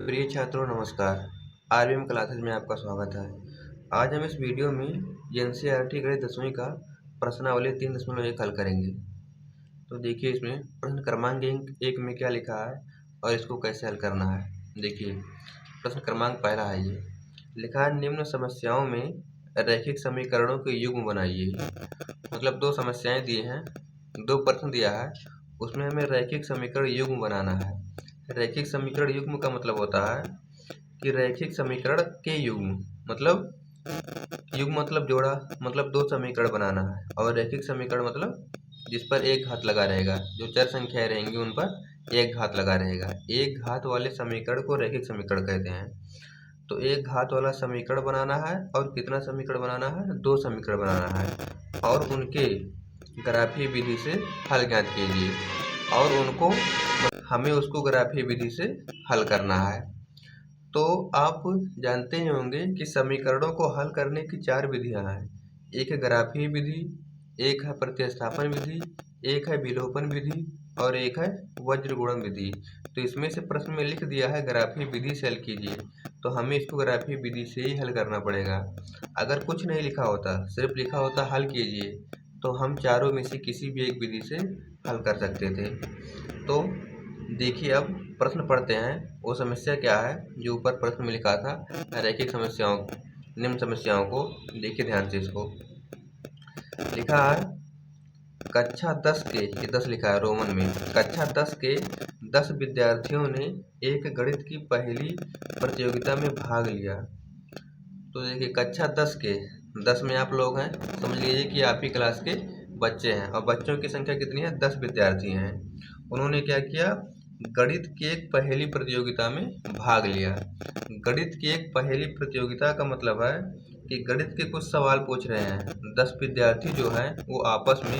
प्रिय छात्रों नमस्कार। आरबीएम क्लासेज में आपका स्वागत है। आज हम इस वीडियो में एनसीईआरटी गणित 10वीं का प्रश्नावली 3.1 हल करेंगे। तो देखिए इसमें प्रश्न क्रमांक एक में क्या लिखा है और इसको कैसे हल करना है। देखिए प्रश्न क्रमांक पहला है, ये लिखा है निम्न समस्याओं में रैखिक समीकरणों के युग्म बनाइए। मतलब दो समस्याएं दी हैं, दो प्रश्न दिया है, उसमें हमें रैखिक समीकरण युग्म बनाना है। रैखिक समीकरण युग्म का मतलब होता है कि रैखिक समीकरण के युग्म मतलब जोड़ा, मतलब दो समीकरण बनाना है। और रैखिक समीकरण मतलब जिस पर एक घात लगा रहेगा, जो चर संख्याएं रहेंगी उन पर एक घात लगा रहेगा। एक घात वाले समीकरण को रैखिक समीकरण कहते हैं। तो एक घात वाला समीकरण बनाना है और कितना समीकरण बनाना है? दो समीकरण बनाना है और उनके ग्राफीय विधि से हल ज्ञात कीजिए। और उनको हमें उसको ग्राफीय विधि से हल करना है। तो आप जानते ही होंगे कि समीकरणों को हल करने की चार विधियां हैं। एक है ग्राफीय विधि, एक है प्रतिस्थापन विधि, एक है विलोपन विधि और एक है वज्र गुणन विधि। तो इसमें से प्रश्न में लिख दिया है ग्राफीय विधि से हल कीजिए, तो हमें इसको ग्राफीय विधि से ही हल करना पड़ेगा। अगर कुछ नहीं लिखा होता, सिर्फ लिखा होता हल कीजिए, तो हम चारों में से किसी भी एक विधि से हल कर सकते थे। तो देखिए अब प्रश्न पढ़ते हैं, वो समस्या क्या है जो ऊपर प्रश्न में लिखा था। रैखिक समस्याओं, निम्न समस्याओं को देखिए ध्यान से। इसको लिखा है कक्षा 10 के, ये 10 लिखा है रोमन में, कक्षा 10 के 10 विद्यार्थियों ने एक गणित की पहली प्रतियोगिता में भाग लिया। तो देखिए कक्षा 10 के 10 में आप लोग हैं, समझ लीजिए कि आप ही क्लास के बच्चे हैं और बच्चों की संख्या कितनी है? 10 विद्यार्थी हैं। उन्होंने क्या किया? गणित की एक पहेली प्रतियोगिता में भाग लिया। गणित की एक पहेली प्रतियोगिता का मतलब है कि गणित के कुछ सवाल पूछ रहे हैं। 10 विद्यार्थी जो हैं वो आपस में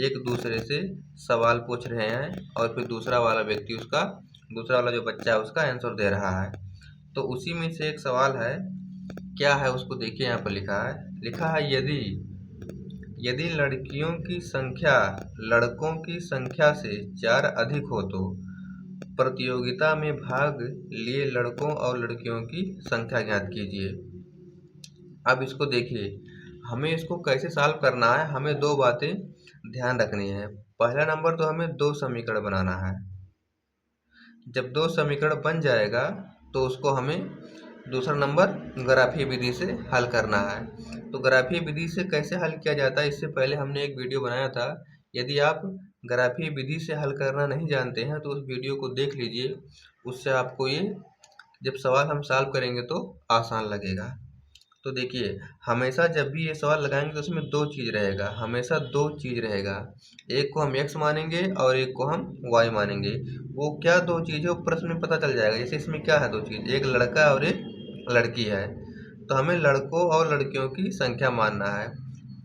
एक दूसरे से सवाल पूछ रहे हैं और फिर दूसरा वाला व्यक्ति उसका, दूसरा वाला जो बच्चा है उसका आंसर दे रहा है। तो उसी में से एक सवाल है, क्या है उसको देखिए। यहाँ पर लिखा है यदि लड़कियों की संख्या लड़कों की संख्या से 4 अधिक हो तो प्रतियोगिता में भाग लिए लड़कों और लड़कियों की संख्या ज्ञात कीजिए। अब इसको देखिए, हमें इसको कैसे सॉल्व करना है। हमें दो बातें ध्यान रखनी है। पहला नंबर तो हमें दो समीकरण बनाना है। जब दो समीकरण बन जाएगा तो उसको हमें दूसरा नंबर ग्राफीय विधि से हल करना है। तो ग्राफीय विधि से कैसे हल किया जाता है, इससे पहले हमने एक वीडियो बनाया था। यदि आप ग्राफीय विधि से हल करना नहीं जानते हैं तो उस वीडियो को देख लीजिए, उससे आपको ये जब सवाल हम सॉल्व करेंगे तो आसान लगेगा। तो देखिए हमेशा जब भी ये सवाल लगाएंगे तो उसमें दो चीज़ रहेगा, हमेशा दो चीज़ रहेगा। एक को हम x मानेंगे और एक को हम y मानेंगे। वो क्या दो चीज़ है वो प्रश्न में पता चल जाएगा। जैसे इसमें क्या है दो चीज़, एक लड़का और एक लड़की है, तो हमें लड़कों और लड़कियों की संख्या मानना है।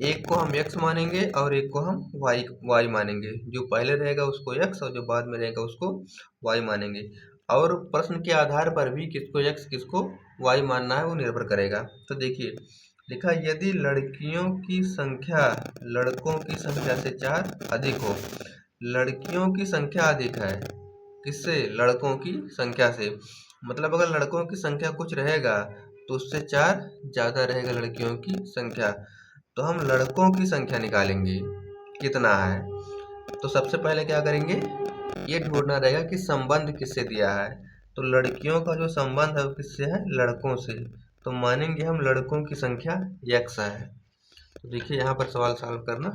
एक को हम x मानेंगे और एक को हम y मानेंगे। जो पहले रहेगा उसको x और जो बाद में रहेगा उसको y मानेंगे। और प्रश्न के आधार पर भी किसको x किसको y मानना है वो निर्भर करेगा। तो देखिए लिखा यदि लड़कियों की संख्या लड़कों की संख्या से 4 अधिक हो। लड़कियों की संख्या अधिक है किससे? लड़कों की संख्या से। मतलब अगर लड़कों की संख्या कुछ रहेगा तो उससे 4 ज़्यादा रहेगा लड़कियों की संख्या। तो हम लड़कों की संख्या निकालेंगे कितना है। तो सबसे पहले क्या करेंगे, ये ढूंढना रहेगा कि संबंध किससे दिया है। तो लड़कियों का जो संबंध है वो किससे है? लड़कों से। तो मानेंगे हम लड़कों की संख्या x है। तो देखिए यहाँ पर सवाल सॉल्व करना।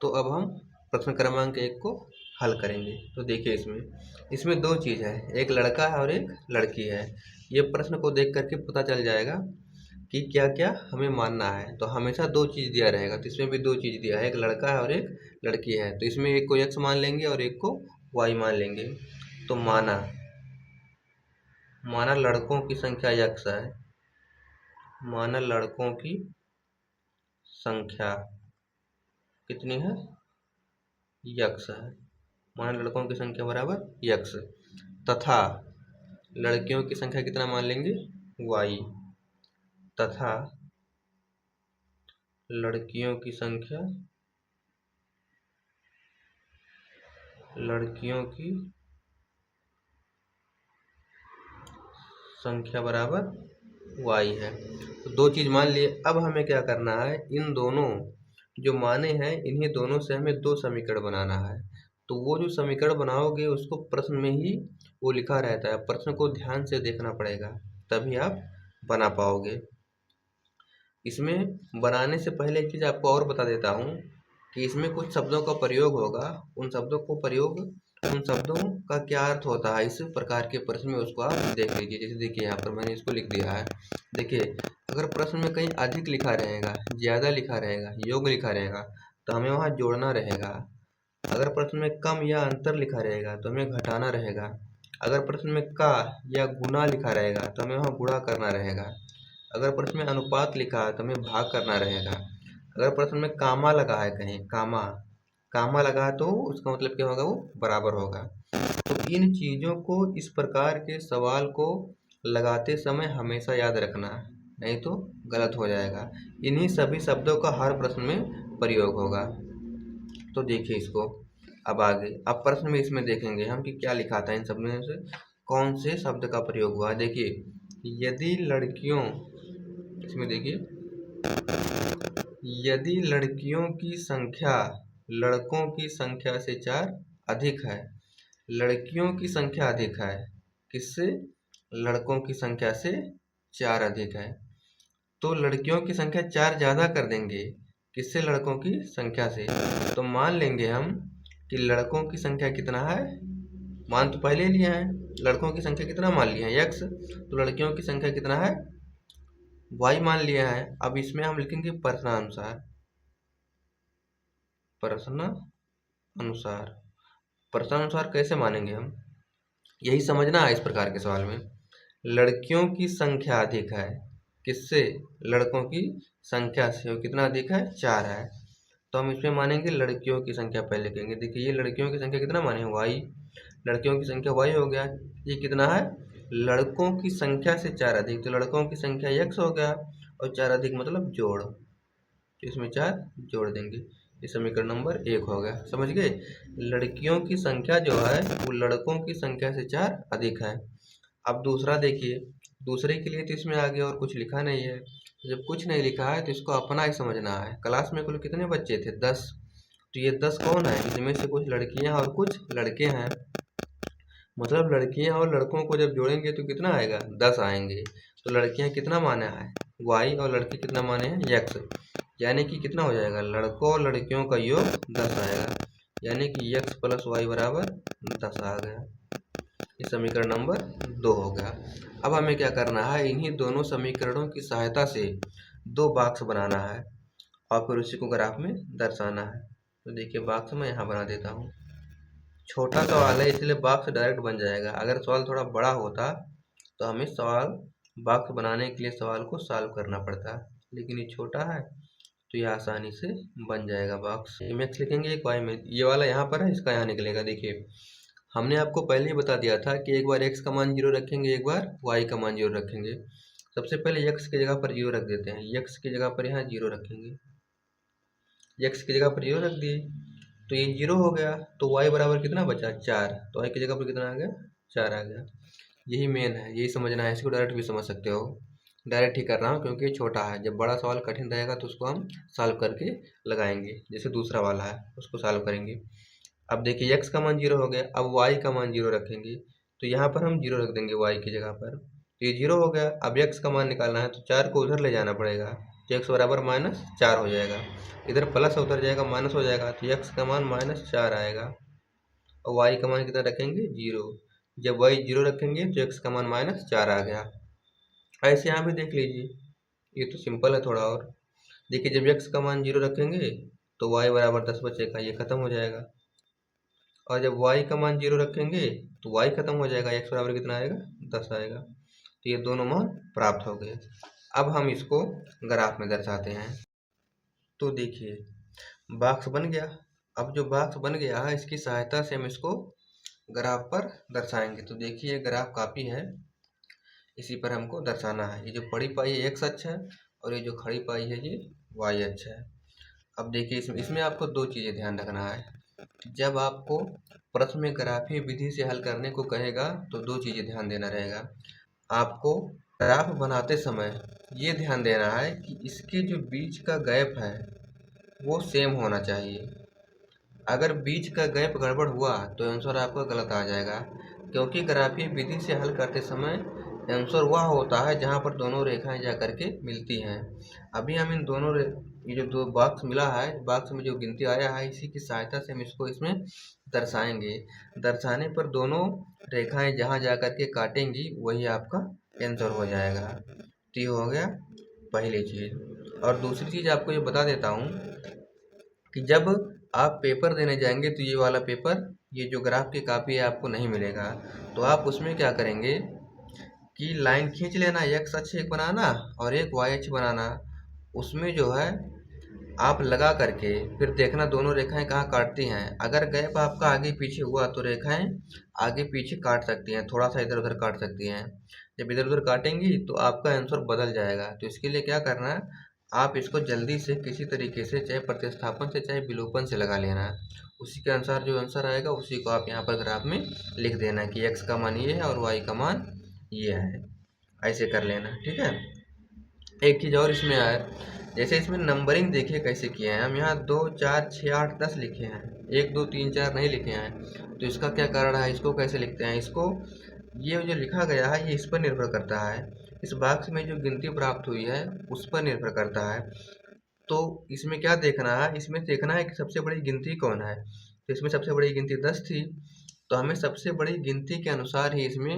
तो अब हम प्रश्न क्रमांक 1 को हल करेंगे। तो देखिए इसमें दो चीज़ है, एक लड़का है और एक लड़की है। ये प्रश्न को देख करके पता चल जाएगा कि क्या क्या हमें मानना है। तो हमेशा दो चीज़ दिया रहेगा, तो इसमें भी दो चीज़ दिया है, एक लड़का है और एक लड़की है। तो इसमें एक को x मान लेंगे और एक को y मान लेंगे। तो माना लड़कों की संख्या x है, माना लड़कों की संख्या कितनी है? x है। माना लड़कों की संख्या बराबर x, तथा लड़कियों की संख्या कितना मान लेंगे? y, तथा लड़कियों की संख्या संख्या बराबर y है। तो दो चीज़ मान लिए। अब हमें क्या करना है, इन दोनों जो माने हैं इन्हीं दोनों से हमें दो समीकरण बनाना है। तो वो जो समीकरण बनाओगे उसको प्रश्न में ही वो लिखा रहता है, प्रश्न को ध्यान से देखना पड़ेगा तभी आप बना पाओगे। इसमें बनाने से पहले एक चीज़ आपको और बता देता हूँ कि इसमें कुछ शब्दों का प्रयोग होगा। उन शब्दों का क्या अर्थ होता है, इस प्रकार के प्रश्न में उसको आप देख लीजिए। जैसे देखिए यहाँ पर मैंने इसको लिख दिया है। देखिए अगर प्रश्न में कहीं अधिक लिखा रहेगा, ज़्यादा लिखा रहेगा, योग लिखा रहेगा तो हमें वहाँ जोड़ना रहेगा। अगर प्रश्न में कम या अंतर लिखा रहेगा तो हमें घटाना रहेगा। अगर प्रश्न में का या गुना लिखा रहेगा तो हमें वहाँ गुणा करना रहेगा। अगर प्रश्न में अनुपात लिखा है तो हमें भाग करना रहेगा। अगर प्रश्न में कामा लगा है, कहीं कामा लगा है तो उसका मतलब क्या होगा, वो बराबर होगा। तो इन चीज़ों को, इस प्रकार के सवाल को लगाते समय हमेशा याद रखना, नहीं तो गलत हो जाएगा। इन्हीं सभी शब्दों का हर प्रश्न में प्रयोग होगा। तो देखिए इसको अब आगे, अब प्रश्न में इसमें देखेंगे हम कि क्या लिखा था, इन शब्दों में से कौन से शब्द का प्रयोग हुआ। देखिए यदि लड़कियों, इसमें देखिए यदि लड़कियों की संख्या लड़कों की संख्या से 4 अधिक है, लड़कियों की संख्या अधिक है किससे, लड़कों की संख्या से 4 अधिक है। तो लड़कियों की संख्या 4 ज़्यादा कर देंगे किससे, लड़कों की संख्या से। तो मान लेंगे हम कि लड़कों की संख्या कितना है, मान तो पहले लिया है, लड़कों की संख्या कितना मान लिया है x, तो लड़कियों की संख्या कितना है y मान लिया है। अब इसमें हम लिखेंगे प्रश्नानुसार, प्रश्नानुसार। प्रश्नानुसार कैसे मानेंगे हम, यही समझना है इस प्रकार के सवाल में। लड़कियों की संख्या अधिक है किससे, लड़कों की संख्या से, और कितना अधिक है 4 है। तो हम इसमें मानेंगे लड़कियों की संख्या पहले लिखेंगे। देखिए ये लड़कियों की संख्या कितना माने, y, लड़कियों की संख्या y हो गया। ये कितना है, लड़कों की संख्या से 4 अधिक, तो लड़कों की संख्या x हो गया, और 4 अधिक मतलब जोड़, तो इसमें 4 जोड़ देंगे। ये समीकरण नंबर 1 हो गया, समझ गए। लड़कियों की संख्या जो है वो लड़कों की संख्या से 4 अधिक है। अब दूसरा देखिए, दूसरे के लिए तो इसमें आगे और कुछ लिखा नहीं है। जब कुछ नहीं लिखा है तो इसको अपना ही समझना है। क्लास में कुल कितने बच्चे थे, 10। तो ये 10 कौन है, इसमें से कुछ लड़कियां और कुछ लड़के हैं। मतलब लड़कियां और लड़कों को जब जोड़ेंगे तो कितना आएगा, 10 आएंगे। तो लड़कियां कितना माना है y, और लड़के कितना माने हैं x, यानी कि कितना हो जाएगा, लड़कों और लड़कियों का योग 10 आएगा, यानी कि x प्लस वाई बराबर 10 आ गया। ये समीकरण नंबर 2 हो गया। अब हमें क्या करना है, इन्हीं दोनों समीकरणों की सहायता से दो बॉक्स बनाना है और फिर उसी को ग्राफ में दर्शाना है। तो देखिए बॉक्स मैं यहाँ बना देता हूँ। छोटा सवाल है इसलिए बॉक्स डायरेक्ट बन जाएगा। अगर सवाल थोड़ा बड़ा होता तो हमें सवाल बॉक्स बनाने के लिए सवाल को सॉल्व करना पड़ता, लेकिन ये छोटा है तो ये आसानी से बन जाएगा बॉक्स। x लिखेंगे, एक y में, ये वाला यहाँ पर है, इसका यहाँ निकलेगा। देखिए हमने आपको पहले ही बता दिया था कि एक बार x का मान 0 रखेंगे, एक बार y का मान 0 रखेंगे। सबसे पहले x की जगह पर 0 रख देते हैं, x की जगह पर यहाँ 0 रखेंगे, x की जगह पर 0 रख दिए तो ये 0 हो गया। तो y बराबर कितना बचा, 4, तो y की जगह पर कितना आ गया, 4 आ गया। यही मेन है, यही समझना है। इसको डायरेक्ट भी समझ सकते हो, डायरेक्ट ही कर रहा हूँ क्योंकि ये छोटा है। जब बड़ा सवाल कठिन रहेगा तो उसको हम सॉल्व करके लगाएंगे, जैसे दूसरा वाला है उसको सॉल्व करेंगे। अब देखिए x का मान 0 हो गया, अब y का मान 0 रखेंगे तो यहाँ पर हम 0 रख देंगे y की जगह पर, तो ये 0 हो गया। अब x का मान निकालना है तो 4 को उधर ले जाना पड़ेगा, तो x बराबर -4 हो जाएगा। इधर प्लस उधर जाएगा माइनस हो जाएगा, तो x का मान -4 आएगा। और y का मान कितना रखेंगे, 0। जब y 0 रखेंगे तो x का मान -4 आ गया। ऐसे यहाँ भी देख लीजिए, ये तो सिंपल है थोड़ा और। देखिए जब x का मान 0 रखेंगे तो y बराबर 10 बचेगा, ये खत्म हो जाएगा। और जब y का मान 0 रखेंगे तो y खत्म हो जाएगा, x बराबर कितना आएगा, 10 आएगा। तो ये दोनों मान प्राप्त हो गए। अब हम इसको ग्राफ में दर्शाते हैं। तो देखिए बॉक्स बन गया। अब जो बॉक्स बन गया है इसकी सहायता से हम इसको ग्राफ पर दर्शाएंगे। तो देखिए ये ग्राफ कापी है, इसी पर हमको दर्शाना है। ये जो बड़ी पाई है x अक्ष है, और ये जो खड़ी पाई है ये y अक्ष है। अब देखिए इसमें आपको दो चीज़ें ध्यान रखना है। जब आपको प्रश्न में ग्राफीय विधि से हल करने को कहेगा तो दो चीज़ें ध्यान देना रहेगा। आपको ग्राफ बनाते समय ये ध्यान देना है कि इसके जो बीच का गैप है वो सेम होना चाहिए। अगर बीच का गैप गड़बड़ हुआ तो आंसर आपका गलत आ जाएगा, क्योंकि ग्राफीय विधि से हल करते समय आंसर वह होता है जहां पर दोनों रेखाएं जा करके मिलती हैं। अभी हम इन दोनों ये जो दो बॉक्स मिला है, बॉक्स में जो गिनती आया है, इसी की सहायता से हम इसको इसमें दर्शाएंगे। दर्शाने पर दोनों रेखाएं जहां जा करके काटेंगी वही आपका आंसर हो जाएगा। तो ये हो गया पहली चीज़। और दूसरी चीज़ आपको ये बता देता हूँ कि जब आप पेपर देने जाएंगे तो ये वाला पेपर, ये जो ग्राफ की कापी है, आपको नहीं मिलेगा। तो आप उसमें क्या करेंगे कि लाइन खींच लेना, एक्स अक्ष एक बनाना और एक वाई अक्ष बनाना। उसमें जो है आप लगा करके फिर देखना दोनों रेखाएं कहाँ काटती हैं। अगर गैप आपका आगे पीछे हुआ तो रेखाएं आगे पीछे काट सकती हैं, थोड़ा सा इधर उधर काट सकती हैं। जब इधर उधर काटेंगी तो आपका आंसर बदल जाएगा। तो इसके लिए क्या करना है, आप इसको जल्दी से किसी तरीके से, चाहे प्रतिस्थापन से चाहे विलोपन से लगा लेना है। उसी के अनुसार जो आंसर आएगा उसी को आप यहाँ पर ग्राफ में लिख देना कि एक्स का मान ये है और वाई का मान ये है। ऐसे कर लेना, ठीक है। एक चीज़ और इसमें है, जैसे इसमें नंबरिंग देखिए कैसे किए हैं। हम यहाँ 2 4 6 8 10 लिखे हैं, 1 2 3 4 नहीं लिखे हैं। तो इसका क्या कारण है, इसको कैसे लिखते हैं? इसको, ये जो लिखा गया है ये इस पर निर्भर करता है, इस बॉक्स में जो गिनती प्राप्त हुई है उस पर निर्भर करता है। तो इसमें क्या देखना है, इसमें देखना है कि सबसे बड़ी गिनती कौन है। तो इसमें सबसे बड़ी गिनती 10 थी, तो हमें सबसे बड़ी गिनती के अनुसार ही इसमें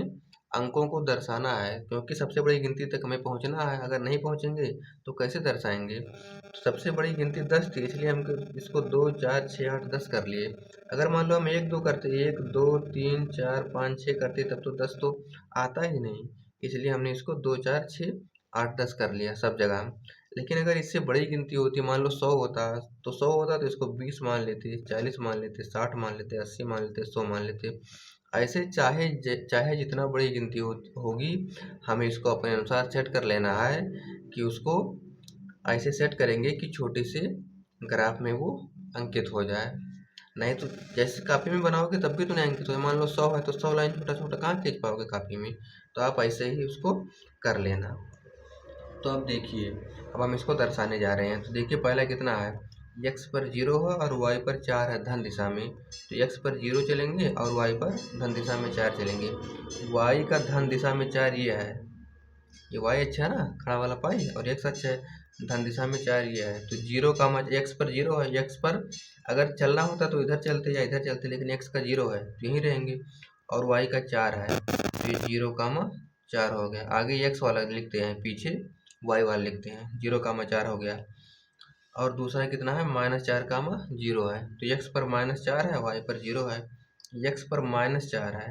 अंकों को दर्शाना है, क्योंकि सबसे बड़ी गिनती तक हमें पहुंचना है। अगर नहीं पहुंचेंगे तो कैसे दर्शाएंगे। तो सबसे बड़ी गिनती 10 थी, इसलिए हम इसको 2 4 6 8 10 कर लिए। अगर मान लो हम 1 2 करते, 1 2 3 4 5 6 करते, तब तो 10 तो आता ही नहीं, इसलिए हमने इसको 2 4 6 8 10 कर लिया सब जगह। लेकिन अगर इससे बड़ी गिनती होती, मान लो 100 होता, तो 100 होता तो इसको 20 मान लेते, 40 मान लेते, 60 मान लेते, 80 मान लेते, 100 मान लेते। ऐसे चाहे जितना बड़ी गिनती होगी, हमें इसको अपने अनुसार सेट कर लेना है कि उसको ऐसे सेट करेंगे कि छोटे से ग्राफ में वो अंकित हो जाए। नहीं तो जैसे कॉपी में बनाओगे तब भी तो नहीं अंकित हो। मान लो 100 है तो 100 लाइन छोटा छोटा कहाँ खींच पाओगे कॉपी में। तो आप ऐसे ही उसको कर लेना। तो अब देखिए, अब हम इसको दर्शाने जा रहे हैं। तो देखिए पहला कितना है, x पर 0 है और y पर 4 है धन दिशा में। तो x पर 0 चलेंगे और y पर धन दिशा में 4 चलेंगे। y का धन दिशा में 4 ये है, ये y अच्छा है ना, खड़ा वाला पाई, और x अच्छा है, धन दिशा में 4 ये है। तो 0 का मान, x पर 0 है, x पर अगर चलना होता तो इधर चलते या इधर चलते, लेकिन x का 0 है तो यहीं रहेंगे। और y का 4 है, तो ये 0 का मान 4 हो गया। आगे x वाला लिखते हैं, पीछे y वाला लिखते हैं। 0 का मान 4 हो गया। और दूसरा कितना है, -4 का मान 0 है। तो x पर -4 है, y पर 0 है। x पर -4 है,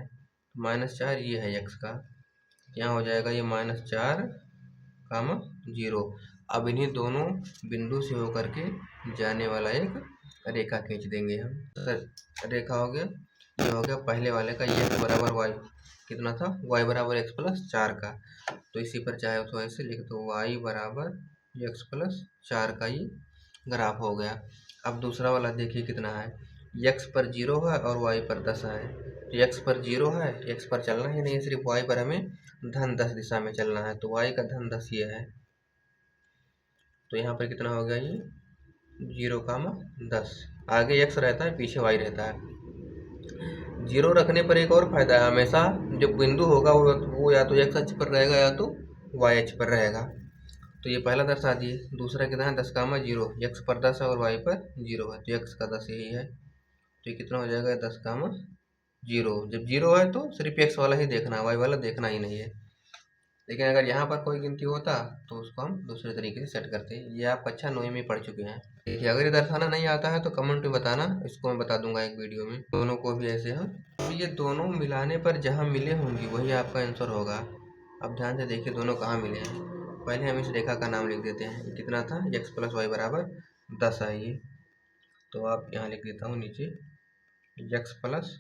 -4 ये है x का, यहाँ हो जाएगा ये -4 का मान 0। अब इन्हीं दोनों बिंदु से होकर के जाने वाला एक रेखा खींच देंगे हम। रेखा हो गया, ये हो गया पहले वाले का, ये x बराबर y कितना था, y बराबर x प्लस 4 का। तो इसी पर चाहे तो ऐसे लिख दो, y बराबर x प्लस 4 का ये ग्राफ हो गया। अब दूसरा वाला देखिए कितना है, x पर 0 है और y पर 10 है। तो x पर 0 है, x पर चलना ही नहीं, सिर्फ y पर हमें धन 10 दिशा में चलना है। तो y का धन 10 ये है। तो यहाँ पर कितना हो गया, ये 0 का 10। आगे x रहता है, पीछे y रहता है। 0 रखने पर एक और फायदा है, हमेशा जो बिंदु होगा वो या तो x अक्ष पर रहेगा या तो y अक्ष पर रहेगा। तो ये पहला दर्शा दिए। दूसरा कितना है, 10 का 0, x पर 10 है और y पर 0 है, तो x का 10 यही है। तो ये कितना हो जाएगा, 10 का 0। जब 0 है तो सिर्फ x वाला ही देखना है, y वाला देखना ही नहीं है। लेकिन अगर यहाँ पर कोई गिनती होता तो उसको हम दूसरे तरीके से सेट करते। ये आप कक्षा 9 में पढ़ चुके हैं। देखिए अगर ये दर्शाना नहीं आता है तो कमेंट में बताना, इसको मैं बता दूंगा एक वीडियो में। दोनों को भी ऐसे हम, तो ये दोनों मिलाने पर जहाँ मिले होंगी वही आपका आंसर होगा। अब ध्यान से देखिए दोनों कहाँ मिले हैं। पहले हम इस रेखा का नाम लिख देते हैं, कितना था, x प्लस वाई बराबर 10 है ये। तो आप यहाँ लिख देता हूँ नीचे, x प्लस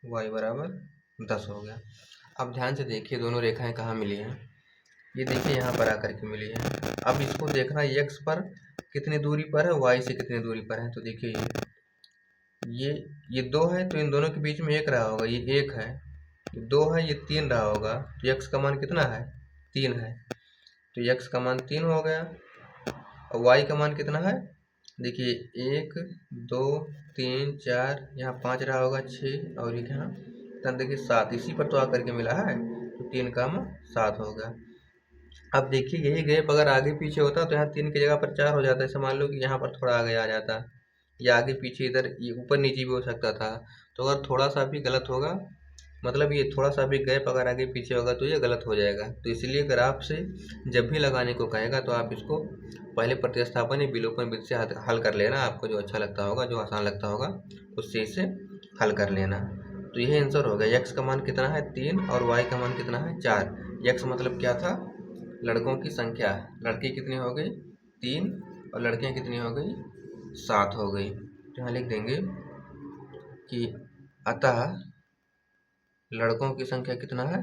वाई बराबर 10 हो गया। अब ध्यान से देखिए दोनों रेखाएं कहाँ मिली हैं। ये देखिए यहाँ पर आकर के मिली है। अब इसको देखना x पर कितनी दूरी पर है, y से कितनी दूरी पर है। तो देखिए ये 2 है, तो इन दोनों के बीच में 1 रहा होगा, ये 1 है। 2 है, ये 3 रहा होगा, तो x का मान कितना है? 3 है, तो x का मान 3 हो गया। और y का मान कितना है? देखिए 1 2 3 4, यहाँ 5 रहा होगा, 6 और एक यहाँ तब देखिए 7, इसी पर तो आकर के मिला है, तो 3 का 7 हो गया। अब देखिए यही गैप अगर आगे पीछे होता तो यहाँ 3 की जगह पर 4 हो जाता। ऐसे मान लो कि यहाँ पर थोड़ा आगे आ जाता, या आगे पीछे इधर ये ऊपर नीचे भी हो सकता था। तो अगर थोड़ा सा भी गलत होगा, मतलब ये थोड़ा सा भी गैप अगर आगे पीछे होगा तो ये गलत हो जाएगा। तो इसलिए ग्राफ से जब भी लगाने को कहेगा तो आप इसको पहले प्रतिस्थापन या विलोपन विधि से हल कर लेना। आपको जो अच्छा लगता होगा, जो आसान लगता होगा, उससे इसे हल कर लेना। तो यही आंसर हो गया। x का मान कितना है? 3 और y का मान कितना है? 4। x मतलब क्या था? लड़कों की संख्या। लड़की कितनी हो गई? 3 और लड़कियां कितनी हो गई? 7 हो गई। तो यहाँ लिख देंगे कि अतः लड़कों की संख्या कितना है?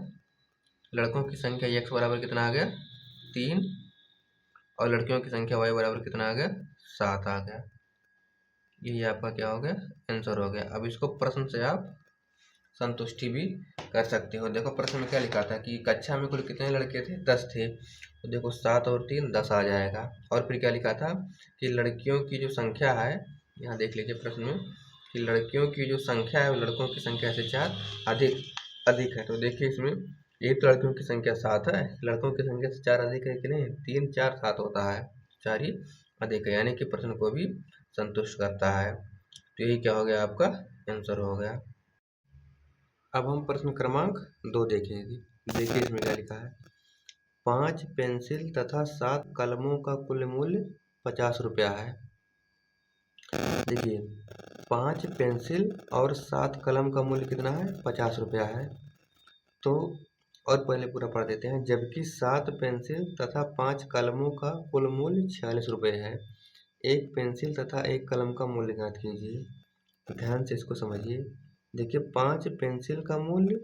लड़कों की संख्या x बराबर कितना आ गया? 3, और लड़कियों की संख्या y बराबर कितना आ गया? 7 आ गया। यही आपका क्या हो गया? आंसर हो गया। अब इसको प्रश्न से आप संतुष्टि भी कर सकते हो। देखो प्रश्न में क्या लिखा था कि कक्षा में कुल कितने लड़के थे? 10 थे। तो देखो 7 और 3 10 आ जाएगा। और फिर क्या लिखा था कि लड़कियों की जो संख्या है, यहाँ देख लीजिए प्रश्न में, कि लड़कियों की जो संख्या है वो लड़कों की संख्या से 4 अधिक है। तो देखिए इसमें एक तो लड़कियों की संख्या 7 है, लड़कों की संख्या से 4 अधिक है कि नहीं? 3 4 7 होता है, 4 ही अधिक है, यानी कि प्रश्न को भी संतुष्ट करता है। तो यही क्या हो गया? आपका आंसर हो गया। अब हम प्रश्न क्रमांक 2 देखेंगे। देखिए इसमें क्या लिखा है। 5 पेंसिल तथा 7 कलमों का कुल मूल्य 50 रुपया है। देखिए 5 पेंसिल और 7 कलम का मूल्य कितना है? 50 रुपया है। तो और पहले पूरा पढ़ देते हैं। जबकि 7 पेंसिल तथा 5 कलमों का कुल मूल्य 46 रुपये है। एक पेंसिल तथा एक कलम का मूल्य ज्ञात कीजिए। ध्यान से इसको समझिए। देखिए 5 पेंसिल का मूल्य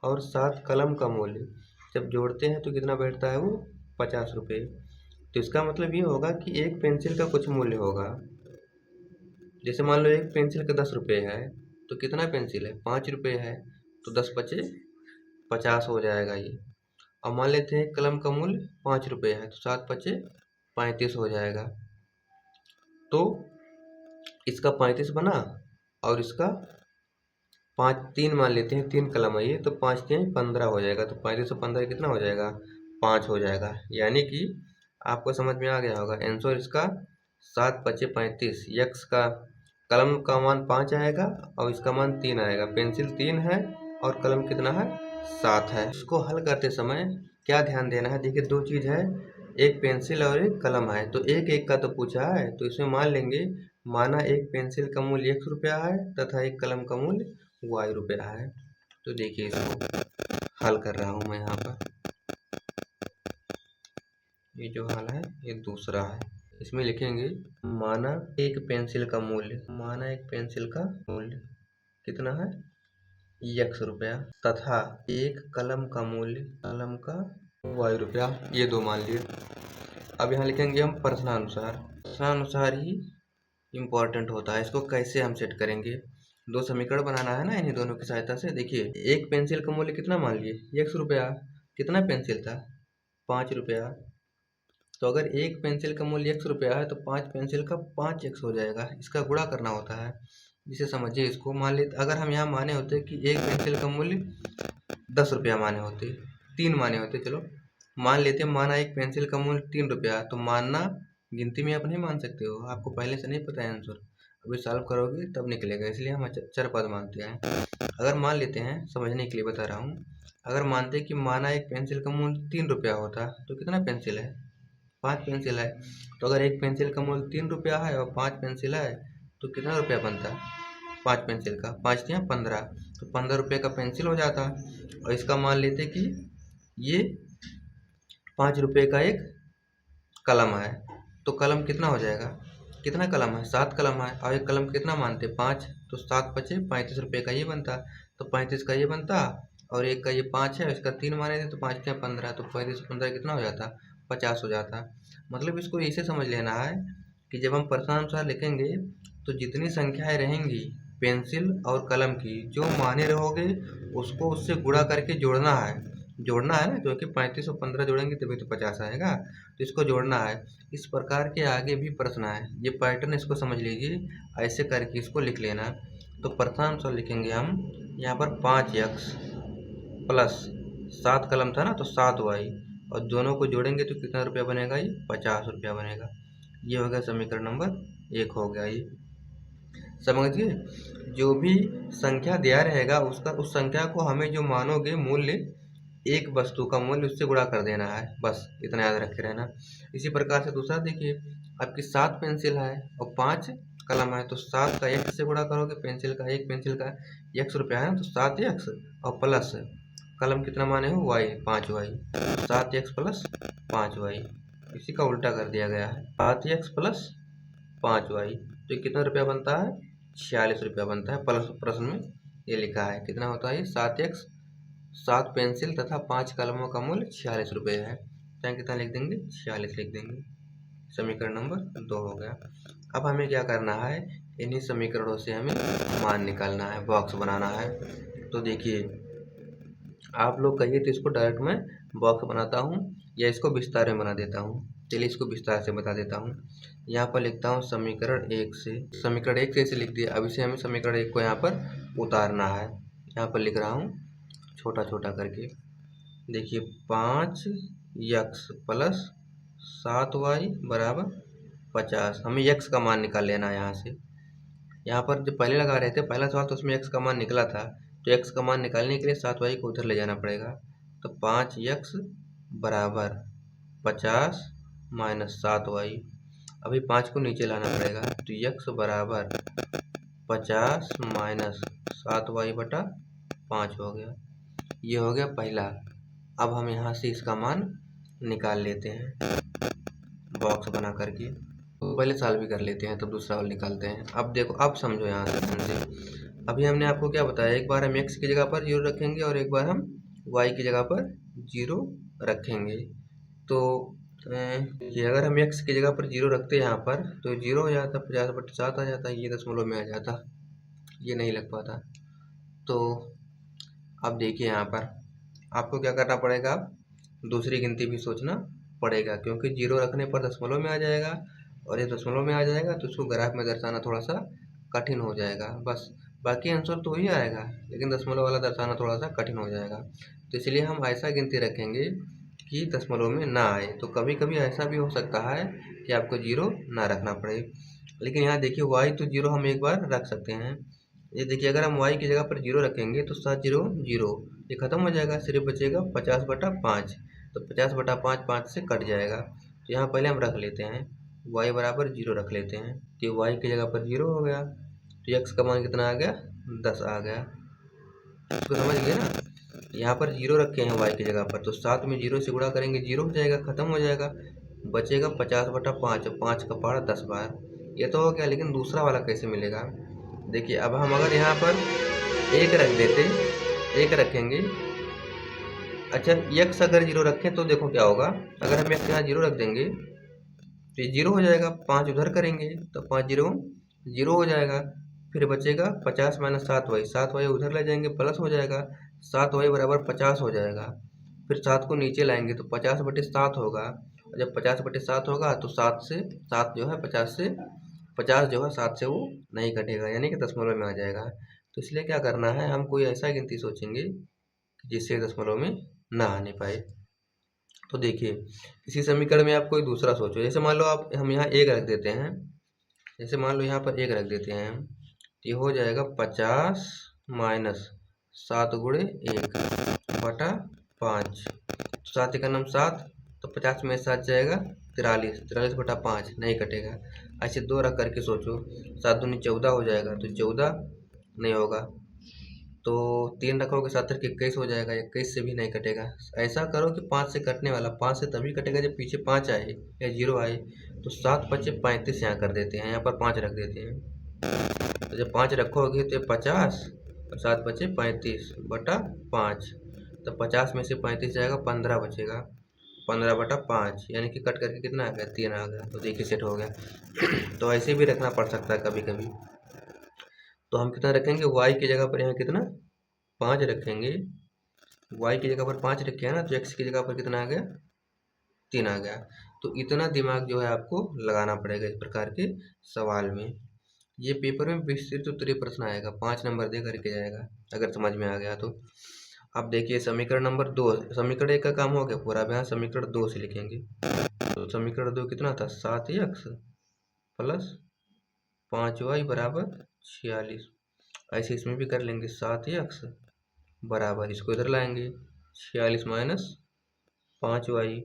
और 7 कलम का मूल्य जब जोड़ते हैं तो कितना बैठता है? वो 50 रुपये। तो इसका मतलब ये होगा कि एक पेंसिल का कुछ मूल्य होगा। जैसे मान लो एक पेंसिल का 10 रुपये है, तो कितना पेंसिल है? 5 रुपये है, तो 10 पचे 50 हो जाएगा ये। अब मान लेते हैं कलम का मूल्य 5 रुपये है, तो 7 पचे 35 हो जाएगा। तो इसका 35 बना और इसका 5 3 मान लेते हैं, 3 कलम है ये, तो 5 3 15 हो जाएगा। तो 35 और 15 कितना हो जाएगा? 5 हो जाएगा। यानी कि आपको समझ में आ गया होगा आंसर इसका 7 पचे 35। यक्स का कलम का मान 5 आएगा और इसका मान 3 आएगा। पेंसिल 3 है और कलम कितना है? 7 है। इसको हल करते समय क्या ध्यान देना है? देखिए 2 चीज़ है, एक पेंसिल और एक कलम है, तो एक एक का तो पूछा है, तो इसमें मान लेंगे, माना एक पेंसिल का मूल्य 1 रुपया है तथा एक कलम का मूल्य y रुपया है। तो देखिए इसको हल कर रहा हूँ मैं यहाँ पर। ये जो हल है ये दूसरा है। इसमें लिखेंगे माना एक पेंसिल का मूल्य, माना एक पेंसिल का मूल्य कितना है? 1 रुपया, तथा एक कलम का मूल्य, कलम का y रुपया, ये 2 मान लिए। अब यहाँ लिखेंगे हम प्रश्नानुसार। प्रश्नानुसार ही इम्पोर्टेंट होता है। इसको कैसे हम सेट करेंगे? 2 समीकरण बनाना है ना इन्हीं दोनों की सहायता से। देखिए एक पेंसिल का मूल्य कितना मान लिए? 1 रुपया। कितना पेंसिल था? 5 रुपया। तो अगर एक पेंसिल का मूल्य 1 रुपया है तो 5 पेंसिल का 5x हो जाएगा। इसका गुणा करना होता है। जिसे समझिए इसको मान लेते, अगर हम यहाँ माने होते कि एक पेंसिल का मूल्य 10 रुपया माने होते, 3 माने होते, चलो मान लेते, माना एक पेंसिल का मूल्य 3 रुपया, तो मानना गिनती में आप नहीं मान सकते हो, आपको पहले से नहीं पता है आंसर, अभी सॉल्व करोगे तब निकलेगा, इसलिए हम अचर पद मानते हैं। अगर मान लेते हैं, समझने के लिए बता रहा हूँ, अगर मानते कि माना एक पेंसिल का मूल्य 3 रुपया होता तो कितना पेंसिल है? 5 पेंसिल है। तो अगर एक पेंसिल का मूल्य 3 रुपया है और 5 पेंसिल है तो कितना रुपया बनता? 5 पेंसिल का 5 या 15, तो 15 रुपये का पेंसिल हो जाता। और इसका मान लेते कि ये 5 रुपये का एक कलम है, तो कलम कितना हो जाएगा? कितना कलम है? 7 कलम है, और एक कलम कितना मानते? 5, तो 7 पचे 35 रुपये का ये बनता, तो 35 का ये बनता, और एक का ये 5 है, इसका 3 माने थे, तो 5 या 15, तो 35 15 कितना हो जाता? 50 हो जाता। मतलब इसको इसे समझ लेना है कि जब हम प्रश्नानुसार लिखेंगे तो जितनी संख्याएं रहेंगी पेंसिल और कलम की जो माने रहोगे उसको उससे गुणा करके जोड़ना है। जोड़ना है ना, क्योंकि 35 और 15 जोड़ेंगे तभी तो 50 आएगा, तो इसको जोड़ना है। इस प्रकार के आगे भी प्रश्न है, ये पैटर्न इसको समझ लीजिए, ऐसे करके इसको लिख लेना। तो प्रथम आंसर लिखेंगे हम यहाँ पर 5x प्लस 7 कलम था ना तो 7y, और दोनों को जोड़ेंगे तो कितना रुपया बनेगा, ये 50 रुपया बनेगा। ये हो गया समीकरण नंबर 1 हो गया। ये समझिए, जो भी संख्या दिया रहेगा उसका उस संख्या को हमें जो मानोगे मूल्य, एक वस्तु का मूल्य उससे गुणा कर देना है, बस इतना याद रखे रहना। इसी प्रकार से दूसरा देखिए, आपकी 7 पेंसिल है और 5 कलम है, तो 7 का x से गुणा करोगे, पेंसिल का एक पेंसिल का x रुपया है तो 7x, और प्लस कलम कितना माने हो y 5y, 7x plus 5y, इसी का उल्टा कर दिया गया है 7x प्लस 5y, तो कितना रुपया बनता है, 46 रुपया बनता है। प्लस प्रश्न में ये लिखा है कितना होता है, ये 7x, 7 पेंसिल तथा 5 कलमों का मूल्य 46 रुपये है, तो यहाँ कितना लिख देंगे, 46 लिख देंगे। समीकरण नंबर 2 हो गया। अब हमें क्या करना है, इन्हीं समीकरणों से हमें मान निकालना है, बॉक्स बनाना है। तो देखिए, आप लोग कहिए तो इसको डायरेक्ट मैं बॉक्स बनाता हूँ या इसको विस्तार में बना देता हूँ। चलिए इसको विस्तार से बता देता हूँ। यहाँ पर लिखता हूँ समीकरण 1 से, समीकरण 1 से लिख दिया। अब इसे हमें समीकरण 1 को यहाँ पर उतारना है। यहाँ पर लिख रहा हूँ छोटा छोटा करके। देखिए 5x प्लस 7y बराबर 50। हमें x का मान निकाल लेना है यहाँ से। यहाँ पर जो पहले लगा रहे थे पहला सवाल, तो उसमें x का मान निकला था, तो x का मान निकालने के लिए 7y को उधर ले जाना पड़ेगा। तो 5x बराबर 50 माइनस 7y, अभी 5 को नीचे लाना पड़ेगा, तो x बराबर 50 माइनस 7y बटा 5 हो गया। ये हो गया पहला। अब हम यहाँ से इसका मान निकाल लेते हैं बॉक्स बना करके। तो पहले सॉल्व भी कर लेते हैं, तो दूसरा वाला निकालते हैं। अब देखो, अब समझो यहाँ से समझे। अभी हमने आपको क्या बताया, एक बार हम x की जगह पर 0 रखेंगे और एक बार हम y की जगह पर 0 रखेंगे। तो ये अगर हम x की जगह पर 0 रखते हैं यहाँ पर, तो 0 हो जाता, 50/7 आ जाता, ये दशमलव में आ जाता, ये नहीं लग पाता। तो अब देखिए यहाँ पर आपको क्या करना पड़ेगा, दूसरी गिनती भी सोचना पड़ेगा, क्योंकि 0 रखने पर दशमलव में आ जाएगा, और ये दशमलव में आ जाएगा तो उसको ग्राफ में दर्शाना थोड़ा सा कठिन हो जाएगा। बस बाकी आंसर तो वही आएगा, लेकिन दशमलव वाला दर्शाना थोड़ा सा कठिन हो जाएगा। तो इसलिए हम ऐसा गिनती रखेंगे कि दशमलव में ना आए। तो कभी कभी ऐसा भी हो सकता है कि आपको 0 ना रखना पड़े। लेकिन यहाँ देखिए y तो 0 हम एक बार रख सकते हैं। ये देखिए, अगर हम y की जगह पर 0 रखेंगे तो 7 0 0, ये खत्म हो जाएगा, सिर्फ बचेगा 50/5। तो 50/5 5 से कट जाएगा, तो यहाँ पहले हम रख लेते हैं y बराबर 0 रख लेते हैं, तो y की जगह पर 0 हो गया, तो x का मान कितना आ गया, 10 आ गया। इसको समझ गए ना, यहाँ पर 0 रखे हैं y की जगह पर, तो 7 में 0 से गुणा करेंगे 0 हो जाएगा, खत्म हो जाएगा, बचेगा 50/5, 5 का पहाड़ा 10 बार। ये तो हो गया, लेकिन दूसरा वाला कैसे मिलेगा। देखिए, अब हम अगर यहाँ पर 1 रख देते, 1 रखेंगे, अच्छा x अगर 0 रखें तो देखो क्या होगा, अगर हम x यहाँ 0 रख देंगे तो ये 0 हो जाएगा, 5 उधर करेंगे तो 5 0 0 हो जाएगा, फिर बचेगा 50 माइनस 7y, 7y उधर ले जाएंगे प्लस हो जाएगा, 7y बराबर 50 हो जाएगा। फिर 7 को नीचे लाएंगे तो 50/7 होगा, और जब 50/7 होगा तो 7 से 7 जो है 50 से 50 जो है 7 से वो नहीं कटेगा, यानी कि दशमलव में आ जाएगा। तो इसलिए क्या करना है, हम कोई ऐसा गिनती सोचेंगे जिससे दशमलव में ना आने पाए। तो देखिए, इसी समीकरण में आप कोई दूसरा सोचो, जैसे मान लो आप हम यहाँ 1 रख देते हैं, जैसे मान लो यहाँ पर 1 रख देते हैं हम, तो ये हो जाएगा 50 माइनस 7 गुणे 1 बटा 5, 7 का नाम 7, तो 50 में 7 जाएगा 43, 43/5 नहीं कटेगा। ऐसे 2 रख करके सोचो, 7 दूनी 14 हो जाएगा, तो 14 नहीं होगा, तो 3 रखोगे 7 तक 21 हो जाएगा, 21 से भी नहीं कटेगा। ऐसा करो कि 5 से कटने वाला, 5 से तभी कटेगा जब पीछे 5 आए या 0 आए। तो 7×5 = 35 यहाँ कर देते हैं, यहाँ पर 5 रख देते हैं, तो जब 5 रखोगे तो 50 और 7×5 = 5, तो 50 में से 35 जाएगा, 15 बचेगा, 15/5, यानी कि कट करके कितना आ गया, 3 आ गया। तो देखिए सेट हो गया। तो ऐसे भी रखना पड़ सकता है कभी कभी। तो हम कितना रखेंगे, y की जगह पर यहाँ कितना 5 रखेंगे। y की जगह पर 5 रखे हैं ना, तो x की जगह पर कितना आ गया 3 आ गया। तो इतना दिमाग जो है आपको लगाना पड़ेगा इस प्रकार के सवाल में। ये पेपर में विस्तृत उत्तरीय प्रश्न आएगा, 5 नंबर दे करके जाएगा अगर समझ में आ गया तो। अब देखिए समीकरण नंबर 2, समीकरण 1 का काम हो गया पूरा। अब यहाँ समीकरण 2 से लिखेंगे। तो समीकरण 2 कितना था, 7x प्लस 5y बराबर 46। ऐसे इसमें भी कर लेंगे, 7x बराबर, इसको इधर लाएंगे 46 माइनस 5y।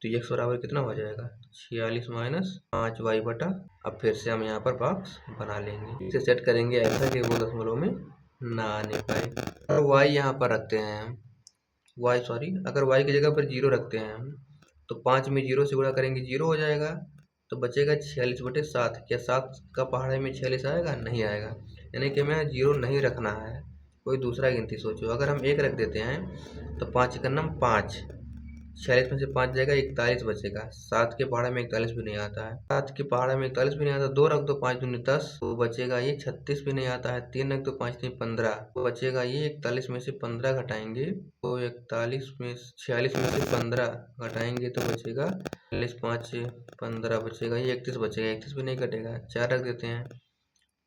तो x बराबर कितना हो जाएगा 46 माइनस 5y बटा, अब फिर से हम यहाँ पर बॉक्स बना लेंगे। इसे सेट करेंगे ऐसा कि वो दशमलव में ना आने पाए। और y यहाँ पर रखते हैं हम, अगर y की जगह पर 0 रखते हैं हम, तो 5 में 0 से गुणा करेंगे 0 हो जाएगा। तो बचेगा 46 बटे 7। क्या 7 का पहाड़े में 46 आएगा, नहीं आएगा। यानी कि हमें 0 नहीं रखना है, कोई दूसरा गिनती सोचो। अगर हम 1 रख देते हैं तो 5 का नाम 5, 46 में से 5 जाएगा 41 बचेगा। 7 के पहाड़े में 41 भी नहीं आता है, 7 के पहाड़े में 41 भी नहीं आता। 2 रख दो, 5 दूनी 10, तो बचेगा ये 36 भी नहीं आता है। 3 रख दो, 5 तीन 15, तो बचेगा ये 41 में से 15 घटाएंगे तो 46 में 15 घटाएंगे तो बचेगा 40, 5 15 बचेगा, ये 31 बचेगा। 31 भी नहीं घटेगा। 4 रख देते हैं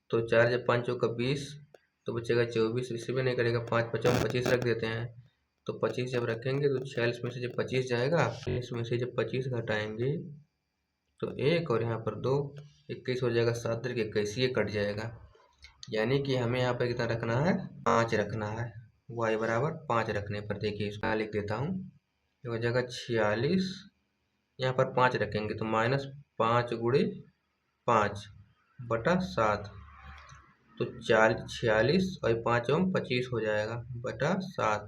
तो 4 जब 5 चौका 20 तो बचेगा 24, इससे भी नहीं करेगा। 5 पचास 25 रख देते हैं तो 25 जब रखेंगे तो 46 में से जब 25 जाएगा, 46 में से जब 25 घटाएंगे तो 1 और यहाँ पर 2, 21 हो जाएगा। 7 तरीके 21, ये कट जाएगा। यानी कि हमें यहाँ पर कितना रखना है, 5 रखना है। y बराबर 5 रखने पर देखिए इसको लिख देता हूँ, ये हो जाएगा 46, यहाँ पर 5 रखेंगे तो माइनस 5 गुणे 5 बटा 7, तो 46 और 5 और 25 हो जाएगा बटा 7।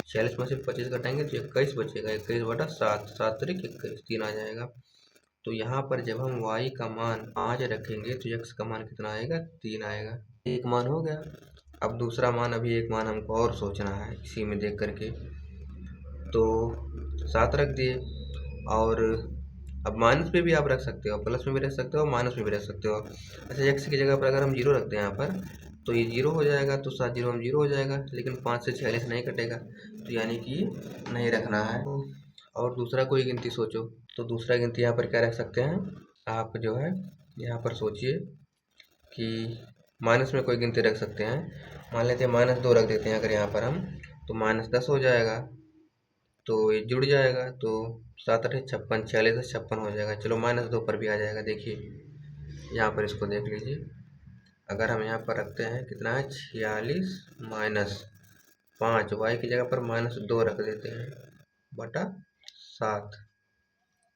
46 में से 25 घटाएंगे तो 21 बचेगा, 21 बटा 7, 7 तरीक 21, 3 आ जाएगा। तो यहाँ पर जब हम y का मान 5 रखेंगे तो x का मान कितना आएगा, 3 आएगा। एक मान हो गया। अब दूसरा मान, अभी एक मान हमको और सोचना है इसी में देख करके। तो 7 रख दिए, और अब माइनस पे भी आप रख सकते हो, प्लस में भी रख सकते हो, माइनस में भी रख सकते हो। अच्छा, एक्स की जगह पर अगर हम 0 रखते हैं यहाँ पर तो ये 0 हो जाएगा, तो 7 0 हम 0 हो जाएगा, लेकिन 5 से 46 नहीं कटेगा, तो यानी कि नहीं रखना है। और दूसरा कोई गिनती सोचो। तो दूसरा गिनती यहाँ पर क्या रख सकते हैं आप, जो है यहाँ पर सोचिए कि माइनस में कोई गिनती रख सकते हैं। मान लेते हैं -2 रख देते हैं अगर यहाँ पर हम, तो -10 हो जाएगा, तो ये जुड़ जाएगा। तो 7 8 56, 46 से 56 हो जाएगा। चलो -2 पर भी आ जाएगा। देखिए यहाँ पर इसको देख लीजिए, अगर हम यहाँ पर रखते हैं कितना है 46 माइनस 5, y की जगह पर -2 रख देते हैं बटा 7,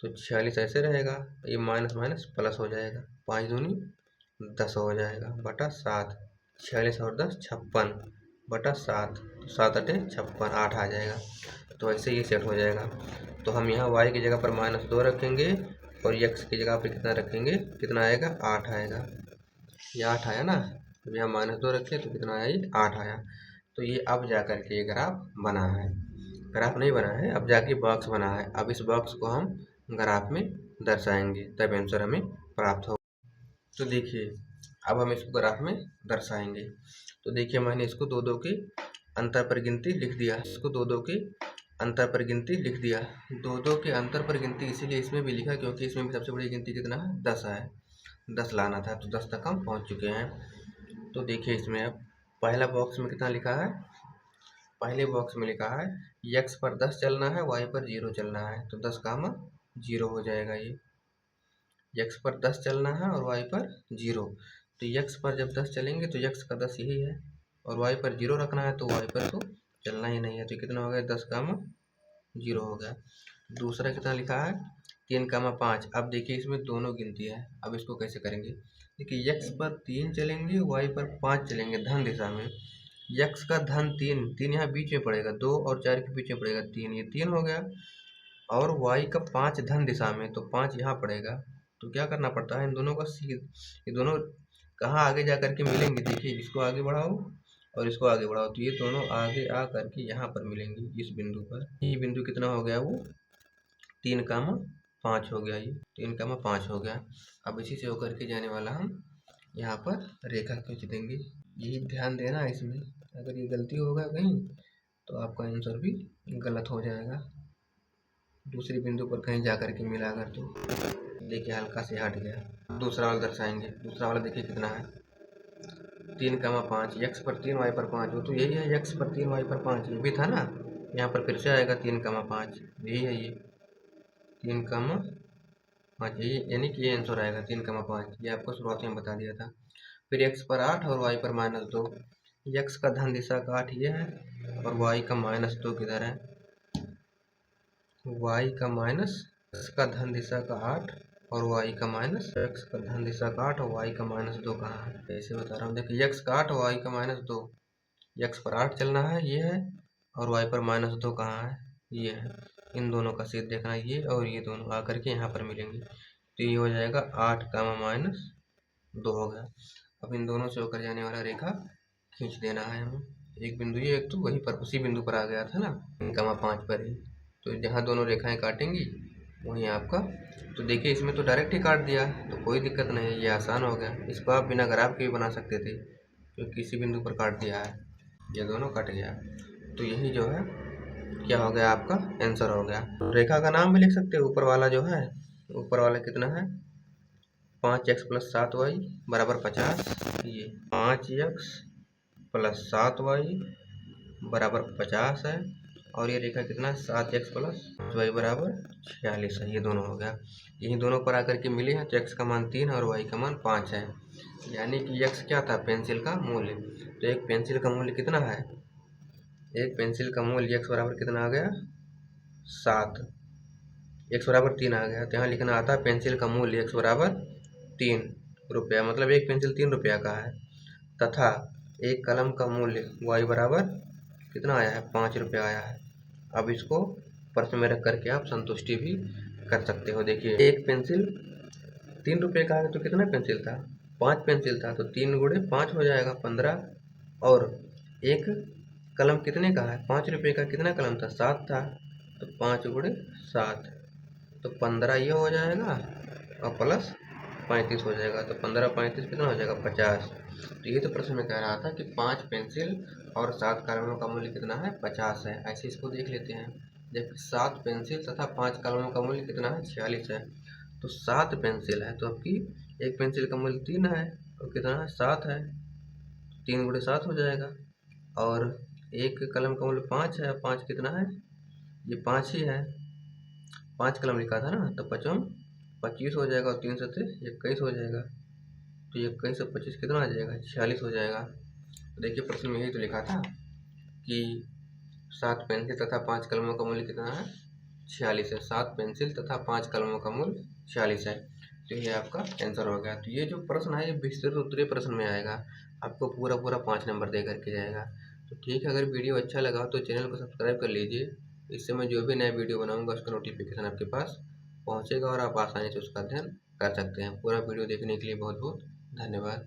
तो 46 ऐसे रहेगा, ये माइनस माइनस प्लस हो जाएगा, 5 दूनी 10 हो जाएगा बटा 7। 46 और 10 56 बटा 7, 7 8 56, 8 आ जाएगा। तो ऐसे ये सेट हो जाएगा। तो हम यहाँ y की जगह पर -2 रखेंगे और x की जगह पर कितना रखेंगे, कितना आएगा 8 आएगा। ये 8 आया ना, अब यहाँ -2 रखे तो कितना आया, ये 8 आया। तो ये अब जा कर के ये ग्राफ बना है, ग्राफ नहीं बना है, अब जाके बॉक्स बना है। अब इस बॉक्स को हम ग्राफ में दर्शाएंगे, तब आंसर हमें प्राप्त होगा। तो देखिए अब हम इसको ग्राफ में दर्शाएंगे। तो देखिए मैंने इसको 2 के अंतर पर गिनती लिख दिया, इसको 2 के अंतर पर गिनती लिख दिया। 2 के अंतर पर गिनती इसीलिए इसमें भी लिखा क्योंकि इसमें भी सबसे बड़ी गिनती कितना है, 10 है, 10 लाना था, तो 10 तक हम पहुंच चुके हैं। तो देखिए इसमें अब पहला बॉक्स में कितना लिखा है, पहले बॉक्स में लिखा है x पर 10 चलना है, y पर 0 चलना है, तो 10 का 0 हो जाएगा। ये x पर 10 चलना है और y पर 0, तो x पर जब 10 चलेंगे तो x का 10 यही है, और y पर 0 रखना है तो y पर तो चलना ही नहीं है, तो कितना हो गया, 10 का 0 हो गया। दूसरा कितना लिखा है 3 का 5। अब देखिए इसमें दोनों गिनती है, अब इसको कैसे करेंगे। देखिए x पर 3 चलेंगे, y पर 5 चलेंगे धन दिशा में। x का धन 3, 3 यहाँ बीच में पड़ेगा, 2 और 4 के बीच में पड़ेगा 3, ये 3 हो गया। और y का 5 धन दिशा में, तो 5 यहाँ पड़ेगा। तो क्या करना पड़ता है, इन दोनों का ये दोनों कहाँ आगे जा करके मिलेंगे। देखिए इसको आगे बढ़ाओ और इसको आगे बढ़ाओ, तो ये दोनों आगे आ करके यहाँ पर मिलेंगे इस बिंदु पर। ये बिंदु कितना हो गया, वो 3 का 5 हो गया, ये 3 का 5 हो गया। अब इसी से होकर के जाने वाला हम यहाँ पर रेखा खींच देंगे। यही ध्यान देना है इसमें, अगर ये गलती होगा कहीं तो आपका आंसर भी गलत हो जाएगा, दूसरी बिंदु पर कहीं जा कर के मिला अगर तो। देखिए हल्का से हट गया। दूसरा वाला दर्शाएंगे। दूसरा वाला देखिए कितना है, 3,5, x पर 3 y पर 5, वो तो यही है, x पर 3 y पर 5 ये भी था ना। यहाँ पर फिर से आएगा 3,5, यही है ये 3,5, यही यानी कि ये आंसर आएगा 3,5। ये आपको शुरुआत में बता दिया था। फिर x पर 8 और y पर -2। x का धन दिशा का 8 ये है और y का -2 किधर है। y का माइनस x का धन दिशा का 8 और y का माइनस x का धन दिशा का 8 और y का -2 कहाँ है। ऐसे बता रहा हूँ, देखिए x का 8 और y का -2, x पर 8 चलना है ये है और y पर -2 कहाँ है, ये है। इन दोनों का छेद देखना है, ये और ये दोनों आकर के यहाँ पर मिलेंगे, तो ये हो जाएगा 8 का -2 हो गया। अब इन दोनों से होकर जाने वाला रेखा खींच देना है हमें। एक बिंदु ये, एक तो वहीं पर उसी बिंदु पर आ गया था ना 3,5 पर ही, तो जहाँ दोनों रेखाएं काटेंगी वहीं आपका, तो देखिए इसमें तो डायरेक्ट ही काट दिया तो कोई दिक्कत नहीं है, ये आसान हो गया। इसको आप बिना ग्राफ के भी बना सकते थे, तो किसी बिंदु पर काट दिया है, ये दोनों कट गया, तो यही जो है क्या हो गया, आपका आंसर हो गया। रेखा का नाम भी लिख सकते हो, ऊपर वाला जो है, ऊपर वाला कितना है 5x + 7y बराबर 50, ये 5x + 7y बराबर 50 है, और ये रेखा कितना 7x + y बराबर 46 है, ये दोनों हो गया। यही दोनों पर आकर के मिले हैं, तो x का मान 3 और y का मान 5 है, यानी कि x क्या था, पेंसिल का मूल्य। तो एक पेंसिल का मूल्य कितना है, एक पेंसिल का मूल्य x बराबर कितना आ गया 7, x बराबर 3 आ गया, तो यहाँ लिखना आता है पेंसिल का मूल्य x बराबर 3 रुपया, मतलब एक पेंसिल 3 रुपया का है, तथा एक कलम का मूल्य y बराबर कितना आया है 5 रुपया आया है। अब इसको प्रश्न में रख करके आप संतुष्टि भी कर सकते हो। देखिए एक पेंसिल 3 रुपये का है तो कितना पेंसिल था, 5 पेंसिल था, तो 3 गुणे 5 हो जाएगा 15, और एक कलम कितने का है 5 रुपये का, कितना कलम था 7 था, तो 5 गुणे 7, तो 15 ये हो जाएगा और प्लस 35 हो जाएगा, तो 15 35 कितना हो जाएगा 50। तो ये तो प्रश्न में कह रहा था कि 5 पेंसिल और 7 कलमों का मूल्य कितना है 50 है। ऐसे इसको देख लेते हैं, जबकि 7 पेंसिल तथा 5 कलमों का मूल्य कितना है 46 है, तो 7 पेंसिल है तो आपकी एक पेंसिल का मूल्य 3 है और कितना है 7 है, 3 गुणे 7 हो जाएगा, और एक कलम का मूल्य 5 है, 5 कितना है, ये 5 ही है, 5 कलम लिखा था ना, तो 5 25 हो जाएगा और 3 सत्ते 21 हो जाएगा, तो 21 से 25 कितना आ जाएगा 46 हो जाएगा। तो देखिए प्रश्न में यही तो लिखा था कि 7 पेंसिल तथा 5 कलमों का मूल्य कितना है 46 है, 7 पेंसिल तथा 5 कलमों का मूल्य 46 है, तो ये आपका आंसर हो गया। तो ये जो प्रश्न है ये विस्तृत उत्तरीय प्रश्न में आएगा, आपको पूरा 5 नंबर दे करके जाएगा। तो ठीक है, अगर वीडियो अच्छा लगा तो चैनल को सब्सक्राइब कर लीजिए, इससे मैं जो भी नया वीडियो बनाऊंगा उसका नोटिफिकेशन आपके पास पहुंचेगा और आप आसानी से उसका अध्ययन कर सकते हैं। पूरा वीडियो देखने के लिए बहुत बहुत धन्यवाद।